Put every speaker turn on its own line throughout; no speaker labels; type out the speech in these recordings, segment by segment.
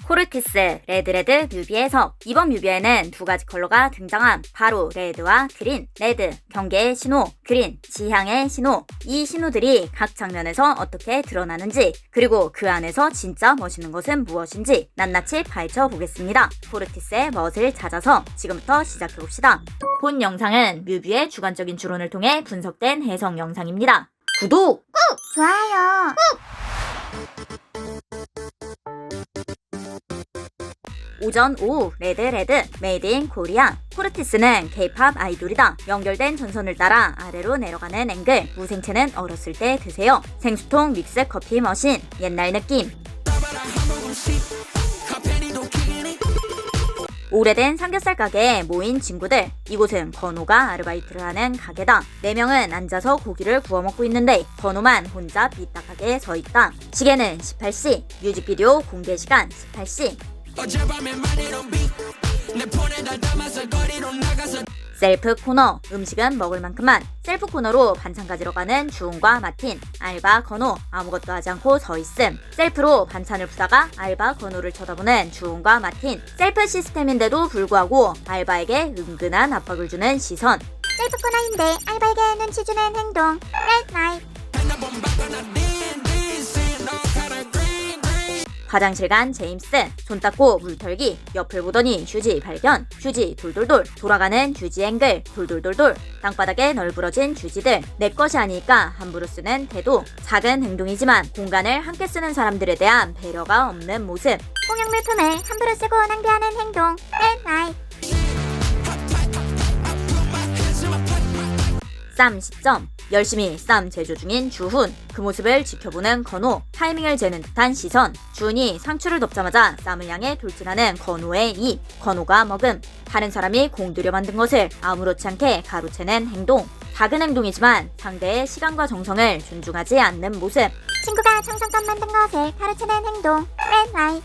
코르티스 레드 뮤비에서 이번 뮤비에는 두 가지 컬러가 등장함. 바로 레드와 그린. 레드 경계의 신호, 그린 지향의 신호. 이 신호들이 각 장면에서 어떻게 드러나는지, 그리고 그 안에서 진짜 멋있는 것은 무엇인지 낱낱이 파헤쳐 보겠습니다. 코르티스의 멋을 찾아서 지금부터 시작해봅시다. 본 영상은 뮤비의 주관적인 추론을 통해 분석된 해석 영상입니다. 구독!
꾹! 좋아요! 꾹!
오전 오후 레드 메이드 인 코리아. 코르티스는 K-팝 아이돌이다. 연결된 전선을 따라 아래로 내려가는 앵글. 무생채는 어렸을 때 드세요. 생수통 믹스 커피 머신. 옛날 느낌. 오래된 삼겹살 가게에 모인 친구들. 이곳은 건호가 아르바이트를 하는 가게다. 4명은 앉아서 고기를 구워 먹고 있는데 건호만 혼자 삐딱하게 서 있다. 시계는 18시. 뮤직비디오 공개 시간 18시. 셀프 코너. 음식은 먹을 만큼만. 셀프 코너로 반찬 가지러 가는 주은과 마틴. 알바 건호 아무것도 하지 않고 서 있음. 셀프로 반찬을 푸다가 알바 건호를 쳐다보는 주은과 마틴. 셀프 시스템인데도 불구하고 알바에게 은근한 압박을 주는 시선.
셀프 코너인데 알바에게 눈치 주는 행동. 레드 라이트.
화장실 간 제임스. 손 닦고 물 털기. 옆을 보더니 휴지 발견. 휴지 돌돌돌. 돌아가는 휴지 앵글. 돌돌돌돌. 땅바닥에 널브러진 휴지들. 내 것이 아니니까 함부로 쓰는 태도. 작은 행동이지만 공간을 함께 쓰는 사람들에 대한 배려가 없는 모습.
공용 물품을 함부로 쓰고 낭비하는 행동. 레드 라이트.
쌈 시점. 열심히 쌈 제조 중인 주훈. 그 모습을 지켜보는 건호. 타이밍을 재는 듯한 시선. 주훈이 상추를 덮자마자 쌈을 향해 돌진하는 건호의 입. 건호가 먹음. 다른 사람이 공들여 만든 것을 아무렇지 않게 가로채는 행동. 작은 행동이지만 상대의 시간과 정성을 존중하지 않는 모습.
친구가 정성껏 만든 것을 가르치는 행동. 레드 라이트.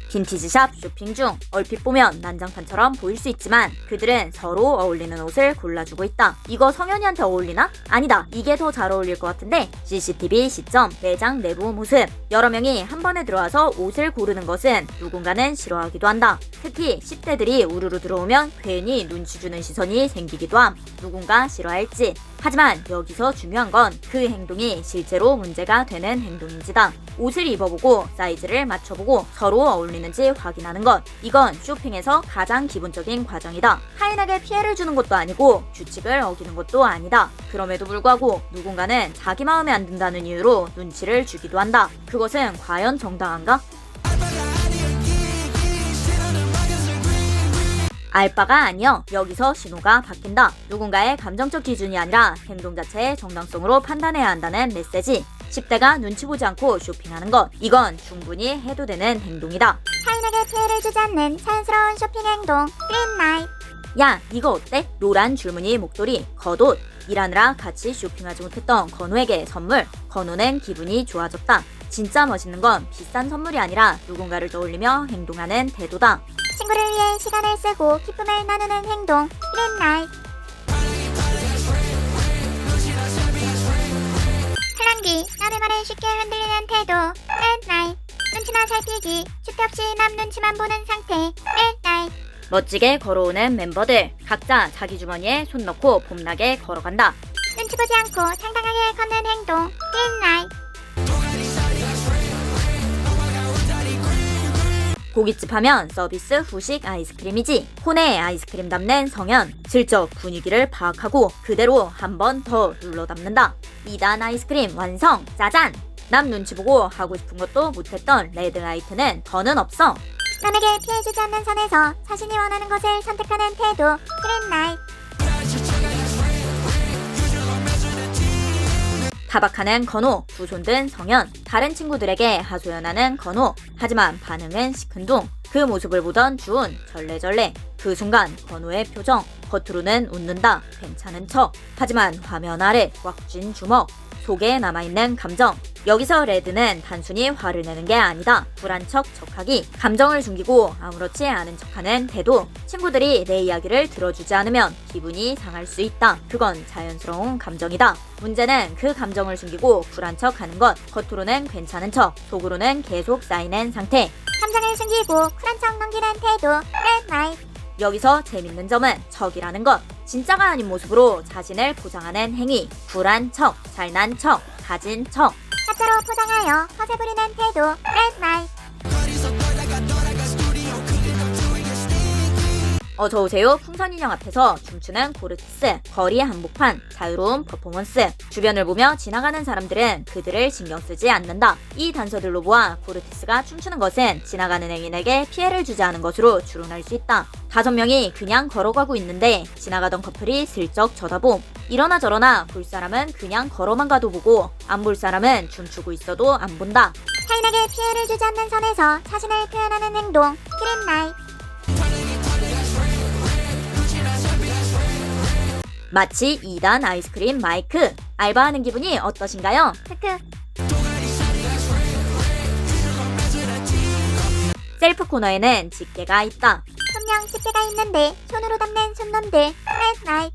빈티지샵 쇼핑 중. 얼핏 보면 난장판처럼 보일 수 있지만 그들은 서로 어울리는 옷을 골라주고 있다. 이거 성현이한테 어울리나? 아니다. 이게 더 잘 어울릴 것 같은데. CCTV 시점. 매장 내부 모습. 여러 명이 한 번에 들어와서 옷을 고르는 것은 누군가는 싫어하기도 한다. 특히 10대들이 우르르 들어오면 괜히 눈치 주는 시선이 생기기도 함. 누군가 싫어할지. 하지만 여기서 중요한 건 그 행동이 실제로 문제가 되는 행동인지다. 옷을 입어보고 사이즈를 맞춰보고 서로 어울리는지 확인하는 것. 이건 쇼핑에서 가장 기본적인 과정이다. 타인에게 피해를 주는 것도 아니고 규칙을 어기는 것도 아니다. 그럼에도 불구하고 누군가는 자기 마음에 안 든다는 이유로 눈치를 주기도 한다. 그것은 과연 정당한가? 알바가 아니여. 여기서 신호가 바뀐다. 누군가의 감정적 기준이 아니라 행동 자체의 정당성으로 판단해야 한다는 메시지. 10대가 눈치 보지 않고 쇼핑하는 것. 이건 충분히 해도 되는 행동이다.
타인에게 피해를 주지 않는 자연스러운 쇼핑 행동. 그린 라이트.
야, 이거 어때? 노란 줄무늬 목도리, 겉옷. 일하느라 같이 쇼핑하지 못했던 건호에게 선물. 건호는 기분이 좋아졌다. 진짜 멋있는 건 비싼 선물이 아니라 누군가를 떠올리며 행동하는 태도다.
친구를 위해 시간을 쓰고 기쁨을 나누는 행동. 그린 라이트. 팔랑귀. 남의 말에 쉽게 흔들리는 태도. 레드 라이트. 눈치나 살피기. 주태 없이 남 눈치만 보는 상태. 레드 라이트.
멋지게 걸어오는 멤버들. 각자 자기 주머니에 손 넣고 봄나게 걸어간다.
눈치 보지 않고 당당하게 걷는 행동. 그린 라이트.
고깃집 하면 서비스 후식 아이스크림이지. 콘에 아이스크림 담는 성현. 슬쩍 분위기를 파악하고 그대로 한 번 더 눌러 담는다. 2단 아이스크림 완성. 짜잔. 남 눈치 보고 하고 싶은 것도 못했던 레드라이트는 더는 없어.
남에게 피해주지 않는 선에서 자신이 원하는 것을 선택하는 태도. 그린 라이트.
타박하는 건호. 두 손 든 성현. 다른 친구들에게 하소연하는 건호. 하지만 반응은 시큰둥. 그 모습을 보던 주은 절레절레. 그 순간 건호의 표정. 겉으로는 웃는다. 괜찮은 척. 하지만 화면 아래 꽉 쥔 주먹. 속에 남아있는 감정. 여기서 레드는 단순히 화를 내는 게 아니다. 불안 척하기, 감정을 숨기고 아무렇지 않은 척하는 태도. 친구들이 내 이야기를 들어주지 않으면 기분이 상할 수 있다. 그건 자연스러운 감정이다. 문제는 그 감정을 숨기고 불안 척하는 것. 겉으로는 괜찮은 척, 속으로는 계속 쌓이는 상태.
감정을 숨기고 쿨한 척 넘기는 태도. Red light.
여기서 재밌는 점은 척이라는 것. 진짜가 아닌 모습으로 자신을 포장하는 행위. 쿨한 척, 잘난 척, 가진 척.
가짜로 포장하여 허세 부리는 태도. Red light.
어서오세요. 풍선인형 앞에서 춤추는 코르티스. 거리 한복판, 자유로운 퍼포먼스. 주변을 보며 지나가는 사람들은 그들을 신경 쓰지 않는다. 이 단서들로 보아 코르티스가 춤추는 것은 지나가는 행인에게 피해를 주지 않은 것으로 추론할 수 있다. 5명이 그냥 걸어가고 있는데 지나가던 커플이 슬쩍 쳐다봄. 이러나 저러나 볼 사람은 그냥 걸어만 가도 보고 안 볼 사람은 춤추고 있어도 안 본다.
타인에게 피해를 주지 않는 선에서 자신을 표현하는 행동. Green light.
마치 2단 아이스크림 마이크. 알바하는 기분이 어떠신가요?
크크.
셀프 코너에는 집게가 있다.
분명 집게가 있는데 손으로 담는 손놈들. Red light.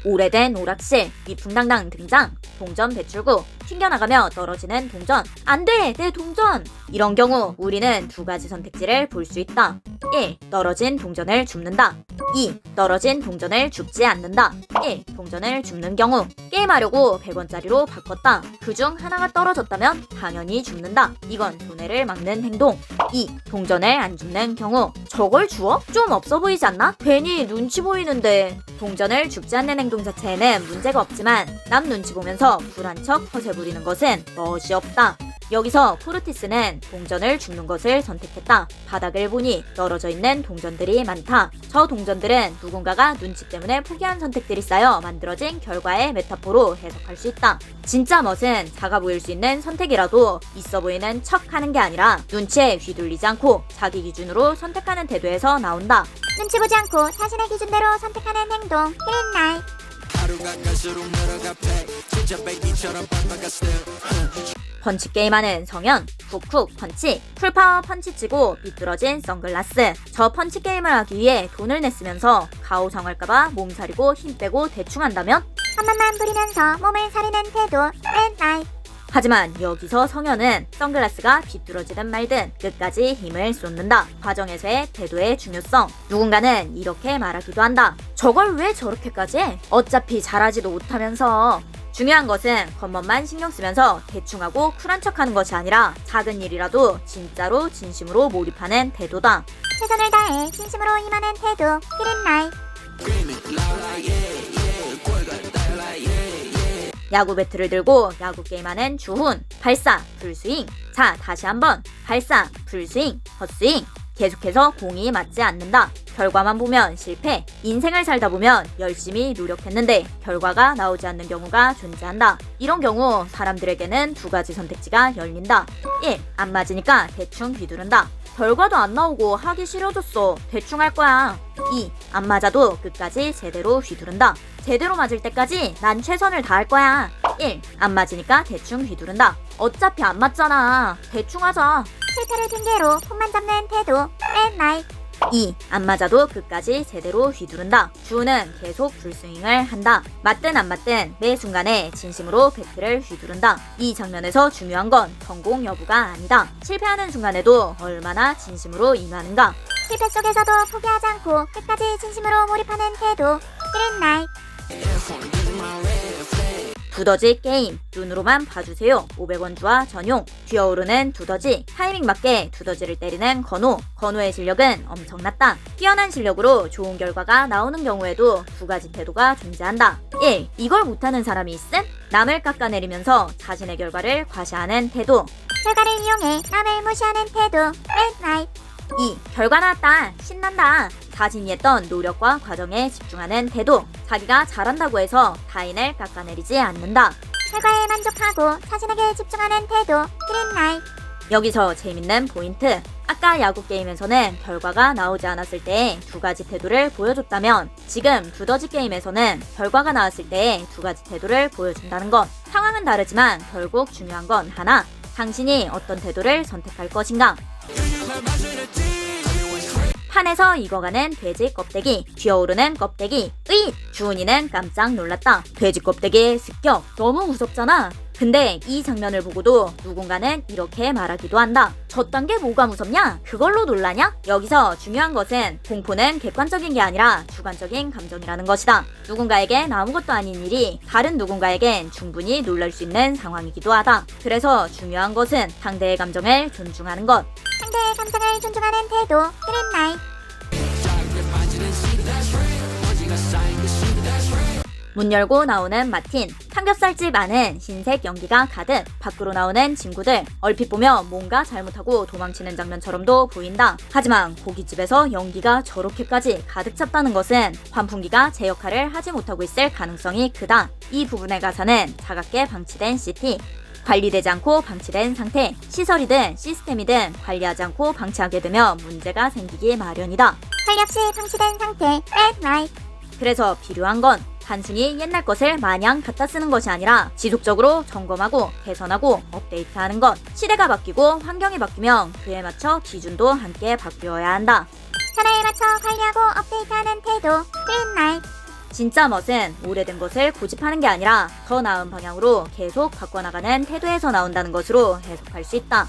오래된 오락실, 위풍당당 등장. 동전 배출구, 튕겨나가며 떨어지는 동전. 안 돼! 내 동전! 이런 경우 우리는 2가지 선택지를 볼 수 있다. 1. 떨어진 동전을 줍는다. 2. 떨어진 동전을 줍지 않는다. 1. 동전을 줍는 경우 게임하려고 100원짜리로 바꿨다. 그중 하나가 떨어졌다면 당연히 줍는다. 이건 손해를 막는 행동. 2. 동전을 안 줍는 경우 저걸 주워? 좀 없어 보이지 않나? 괜히 눈치 보이는데. 동전을 줍지 않는 행동 자체에는 문제가 없지만 남 눈치 보면서 불안 척 허세 부리는 것은 멋이 없다. 여기서 코르티스는 동전을 줍는 것을 선택했다. 바닥을 보니 떨어져 있는 동전들이 많다. 저 동전들은 누군가가 눈치 때문에 포기한 선택들이 쌓여 만들어진 결과의 메타포로 해석할 수 있다. 진짜 멋은 작아 보일 수 있는 선택이라도 있어 보이는 척 하는 게 아니라 눈치에 휘둘리지 않고 자기 기준으로 선택하는 태도에서 나온다.
눈치 보지 않고 자신의 기준대로 선택하는 행동. Green light.
펀치 게임하는 성현, 쿡쿡 펀치, 풀파워 펀치 치고 비뚤어진 선글라스. 저 펀치 게임을 하기 위해 돈을 냈으면서 가오 상할까봐 몸살이고 힘 빼고 대충 한다면?
한 번만 부리면서 몸을 사리는 태도. Red light.
하지만 여기서 성현은 선글라스가 비뚤어지든 말든 끝까지 힘을 쏟는다. 과정에서의 태도의 중요성. 누군가는 이렇게 말하기도 한다. 저걸 왜 저렇게까지 해? 어차피 잘하지도 못하면서. 중요한 것은 겉멋만 신경 쓰면서 대충하고 쿨한 척하는 것이 아니라 작은 일이라도 진짜로 진심으로 몰입하는 태도다.
최선을 다해 진심으로 임하는 태도. Green light.
야구 배트를 들고 야구 게임하는 주훈. 발사, 풀스윙. 자, 다시 한번. 발사, 풀스윙, 헛스윙. 계속해서 공이 맞지 않는다. 결과만 보면 실패. 인생을 살다 보면 열심히 노력했는데 결과가 나오지 않는 경우가 존재한다. 이런 경우 사람들에게는 2가지 선택지가 열린다. 1. 안 맞으니까 대충 휘두른다. 결과도 안 나오고 하기 싫어졌어. 대충 할 거야. 2. 안 맞아도 끝까지 제대로 휘두른다. 제대로 맞을 때까지 난 최선을 다할 거야. 1. 안 맞으니까 대충 휘두른다. 어차피 안 맞잖아. 대충 하자.
실패를 핑계로 폼만 잡는 태도. Red light.
2. 안 맞아도 끝까지 제대로 휘두른다. 주우는 계속 풀스윙을 한다. 맞든 안 맞든 매 순간에 진심으로 배트를 휘두른다. 이 장면에서 중요한 건 성공 여부가 아니다. 실패하는 순간에도 얼마나 진심으로 임하는가.
실패 속에서도 포기하지 않고 끝까지 진심으로 몰입하는 태도. Green light.
두더지 게임. 눈으로만 봐주세요. 500원 주화 전용. 튀어오르는 두더지. 타이밍 맞게 두더지를 때리는 건호. 건호의 실력은 엄청났다. 뛰어난 실력으로 좋은 결과가 나오는 경우에도 2가지 태도가 존재한다. 1. 이걸 못하는 사람이 있음? 남을 깎아내리면서 자신의 결과를 과시하는 태도.
결과를 이용해 남을 무시하는 태도. Red light.
2. 결과 나왔다. 신난다. 자신이 했던 노력과 과정에 집중하는 태도. 자기가 잘한다고 해서 타인을 깎아내리지 않는다.
결과에 만족하고 자신에게 집중하는 태도. Green light.
여기서 재밌는 포인트. 아까 야구 게임에서는 결과가 나오지 않았을 때 두 가지 태도를 보여줬다면 지금 두더지 게임에서는 결과가 나왔을 때 두 가지 태도를 보여준다는 것. 상황은 다르지만 결국 중요한 건 하나. 당신이 어떤 태도를 선택할 것인가? 판에서 익어가는 돼지 껍데기, 튀어오르는 껍데기. 으이! 주은이는 깜짝 놀랐다. 돼지 껍데기의 습격. 너무 무섭잖아. 근데 이 장면을 보고도 누군가는 이렇게 말하기도 한다. 저딴 게 뭐가 무섭냐? 그걸로 놀라냐? 여기서 중요한 것은 공포는 객관적인 게 아니라 주관적인 감정이라는 것이다. 누군가에겐 아무것도 아닌 일이 다른 누군가에겐 충분히 놀랄 수 있는 상황이기도 하다. 그래서 중요한 것은 상대의 감정을 존중하는 것.
상대의 감정을 존중하는 태도. 그린라이트.
문 열고 나오는 마틴. 삼겹살집 안은 흰색 연기가 가득. 밖으로 나오는 친구들. 얼핏 보면 뭔가 잘못하고 도망치는 장면처럼도 보인다. 하지만 고깃집에서 연기가 저렇게까지 가득 찼다는 것은 환풍기가 제 역할을 하지 못하고 있을 가능성이 크다. 이 부분의 가사는 차갑게 방치된 CT. 관리되지 않고 방치된 상태. 시설이든 시스템이든 관리하지 않고 방치하게 되면 문제가 생기기 마련이다.
관리 없이 방치된 상태. 레드라이트.
그래서 필요한 건 단순히 옛날 것을 마냥 갖다 쓰는 것이 아니라 지속적으로 점검하고 개선하고 업데이트하는 것. 시대가 바뀌고 환경이 바뀌면 그에 맞춰 기준도 함께 바뀌어야 한다.
변화에 맞춰 관리하고 업데이트하는 태도. 그린라이트.
진짜 멋은 오래된 것을 고집하는 게 아니라 더 나은 방향으로 계속 바꿔나가는 태도에서 나온다는 것으로 해석할 수 있다.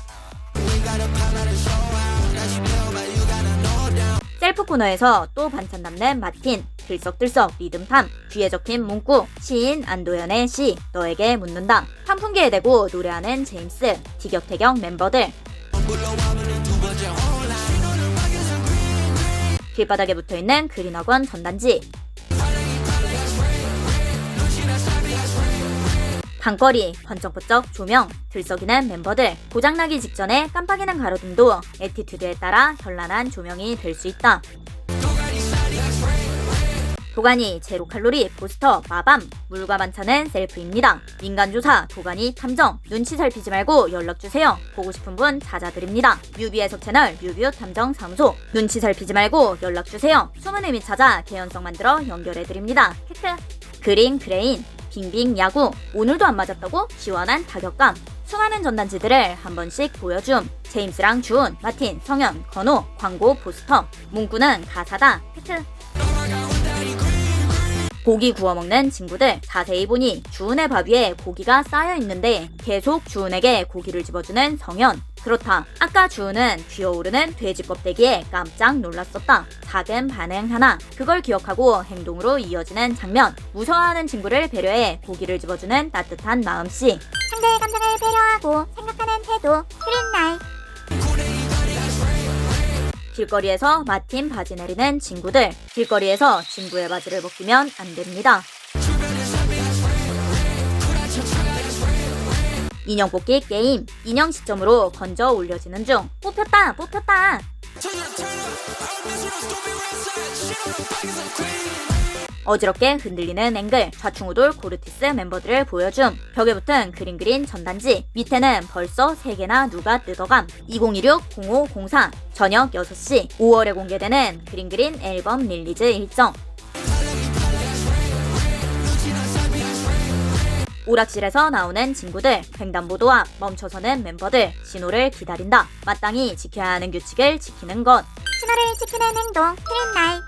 셀프 코너에서 또 반찬 담는 마틴. 들썩들썩 리듬탐. 뒤에 적힌 문구. 시인 안도현의 시. 너에게 묻는다. 환풍기에 대고 노래하는 제임스. 티격태격 멤버들. 길바닥에 붙어있는 그린학원 전단지. 방거리, 번쩍번쩍 조명, 들썩이는 멤버들. 고장나기 직전에 깜빡이는 가로등도 애티튜드에 따라 현란한 조명이 될 수 있다. 도가니, 제로칼로리, 포스터, 마밤. 물과 반찬은 셀프입니다. 민간조사, 도가니 탐정. 눈치 살피지 말고 연락주세요. 보고 싶은 분 찾아드립니다. 뮤비 해석 채널 뮤뷰 탐정사무소. 눈치 살피지 말고 연락주세요. 숨은 의미 찾아 개연성 만들어 연결해드립니다. 크크. 그린 그레인. 빙빙 야구. 오늘도 안 맞았다고? 시원한 타격감. 수많은 전단지들을 한 번씩 보여줌. 제임스랑 주은, 마틴, 성현, 건호. 광고 포스터. 문구는 가사다. 크크. 고기 구워 먹는 친구들. 자세히 보니 주은의 밥 위에 고기가 쌓여 있는데 계속 주은에게 고기를 집어주는 성현. 그렇다. 아까 주은은 튀어오르는 돼지 껍데기에 깜짝 놀랐었다. 작은 반응 하나. 그걸 기억하고 행동으로 이어지는 장면. 무서워하는 친구를 배려해 고기를 집어주는 따뜻한 마음씨.
상대의 감정을 배려하고 생각하는 태도. 그린라이트.
길거리에서 마틴 바지 내리는 친구들. 길거리에서 친구의 바지를 벗기면 안 됩니다. 인형 뽑기 게임. 인형 시점으로 건져 올려지는 중. 뽑혔다! 뽑혔다! 어지럽게 흔들리는 앵글. 좌충우돌 코르티스 멤버들을 보여줌. 벽에 붙은 그린 전단지. 밑에는 벌써 3개나 누가 뜯어감. 2016-05-04 저녁 6시 5월에 공개되는 그린 앨범 릴리즈 일정. 오락실에서 나오는 친구들. 횡단보도 앞 멈춰서는 멤버들. 신호를 기다린다. 마땅히 지켜야 하는 규칙을 지키는 것.
신호를 지키는 행동. 그린라이트.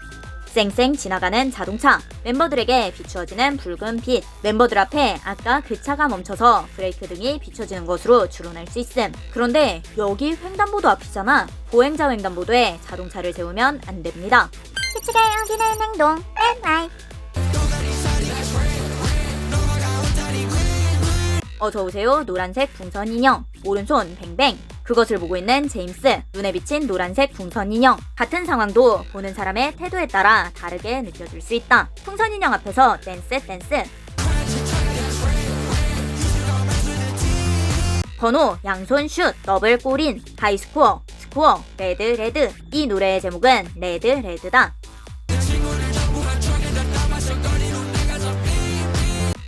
쌩쌩 지나가는 자동차. 멤버들에게 비추어지는 붉은 빛. 멤버들 앞에 아까 그 차가 멈춰서 브레이크 등이 비춰지는 것으로 추론할 수 있음. 그런데 여기 횡단보도 앞이잖아. 보행자 횡단보도에 자동차를 세우면 안 됩니다.
규칙을 어기는 행동. 레드라이트.
어서오세요. 노란색 풍선 인형. 오른손 뱅뱅. 그것을 보고 있는 제임스. 눈에 비친 노란색 풍선 인형. 같은 상황도 보는 사람의 태도에 따라 다르게 느껴질 수 있다. 풍선 인형 앞에서 댄스. 번호, 양손 슛, 더블 골인, 하이스코어, 스코어, 레드. 이 노래의 제목은 레드다.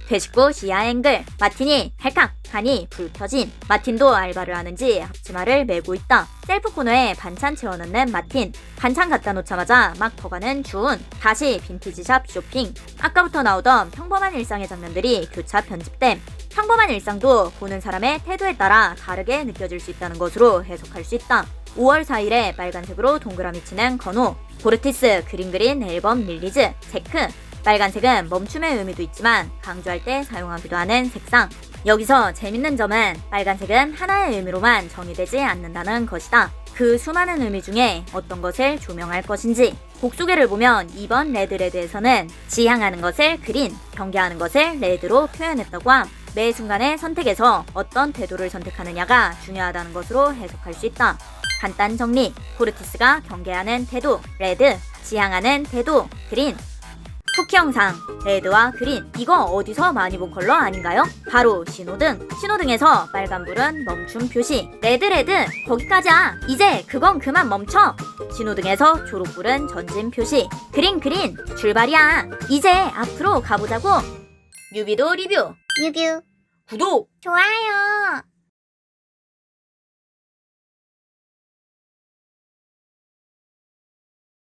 퇴직 후 시야 앵글. 마틴이 할칵 하니 불 켜짐. 마틴도 알바를 하는지 앞치마를 메고 있다. 셀프 코너에 반찬 채워넣는 마틴. 반찬 갖다 놓자마자 막 퍼가는 주은. 다시 빈티지샵 쇼핑. 아까부터 나오던 평범한 일상의 장면들이 교차 편집됨. 평범한 일상도 보는 사람의 태도에 따라 다르게 느껴질 수 있다는 것으로 해석할 수 있다. 5월 4일에 빨간색으로 동그라미 치는 건호. 보르티스 그린 앨범 릴리즈. 체크. 빨간색은 멈춤의 의미도 있지만 강조할 때 사용하기도 하는 색상. 여기서 재밌는 점은 빨간색은 하나의 의미로만 정의되지 않는다는 것이다. 그 수많은 의미 중에 어떤 것을 조명할 것인지. 곡 소개를 보면 이번 레드에서는 지향하는 것을 그린, 경계하는 것을 레드로 표현했다고 함. 매 순간의 선택에서 어떤 태도를 선택하느냐가 중요하다는 것으로 해석할 수 있다. 간단 정리. 포르티스가 경계하는 태도, 레드, 지향하는 태도, 그린. 쿠키 영상, 레드와 그린. 이거 어디서 많이 본 컬러 아닌가요? 바로 신호등. 신호등에서 빨간불은 멈춤 표시. 레드, 거기까지야. 이제 그건 그만 멈춰. 신호등에서 초록불은 전진 표시. 그린, 출발이야. 이제 앞으로 가보자고. 뮤비도 리뷰.
뮤뷰
구독.
좋아요.